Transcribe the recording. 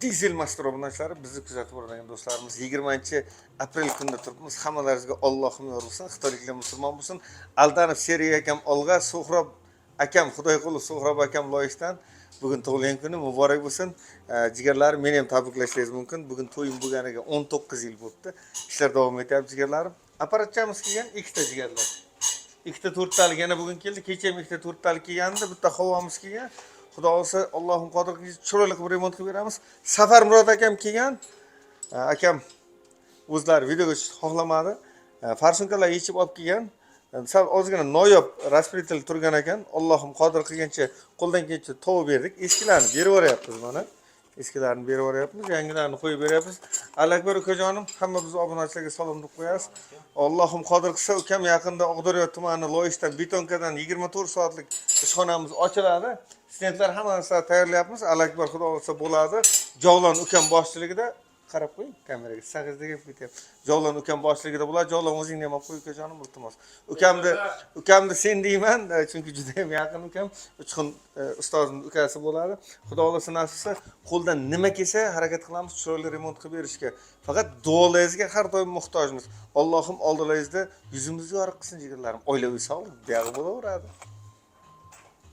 Dizel Master obunachilar, bizni kuzatib borgan do'stlarimiz 20-aprel kunida turibmiz. Hammalaringizga Allohim yorug'sin, xitoyliklar musulmon bo'lsin. Aldanov Seriya akam olg'a, So'hrob akam, Xudoyqulov So'hrob akam loyishdan bugun tug'ilgan kuni muborak bo'lsin. Jigarlarim, meni ham tabriklashingiz mumkin. Bugun to'yim bo'lganiga 19 yil bo'libdi. Ishlar davom etyapti jigarlarim. Apparatchamiz kelgan ikkita jigarlar. Ikkita to'rttalik yana bugun keldi. Kecha ham ikkita to'rttalik kelgandi, bitta havomiz kelgan. Xudo olsa Allohim qodir qilsa chiroyli qilib remont qilib beramiz. Safar Murod akam kelgan. Akam o'zlari videoga xohlamadi. Farsunkalar yechib olib kelgan. Sal ozgina noyob rasprettel turgan ekan. Allohim qodir qilgancha qo'ldan kelgancha tovib berdik. Eskilarni berib yuboryapmiz mana. Eskilarni berib yuboryapmiz, yangilarni qo'yib beryapmiz. Alakbar ukajonim, hamma biz obunachilarga salom deb qo'yamiz. Allohim qodir qilsa, ukam yaqinda Oqdaryo tumani Loyishdan betonkadan 24 soatlik ishxonamiz ochiladi. Studentlar hammasini tayyorlayapmiz. Alakbar xudo olsa bo'ladi. Jovlon ukam boshchiligida qarab qo'ying kameraga. Sag'izda gap ketyapti. Jovlon ukam boshchiligida bo'ladi. Jovlon o'zingni ham olib qo'y ukajonim, iltimos. Ukamni sen deyman, chunki juda ham yaqin ukam. Uchqun ustozning ukasi bo'ladi. Xudo olsa nasib qilsa, qo'ldan nima kelsa harakat qilamiz chiroyli remont qilib berishga. Faqat duolaringizga har doim muhtojmiz. Allohim oldilaringizda yuzingizni yorug' qilsin jigarlarim. Oilaviy sog'lik buyog'i bo'laveradi.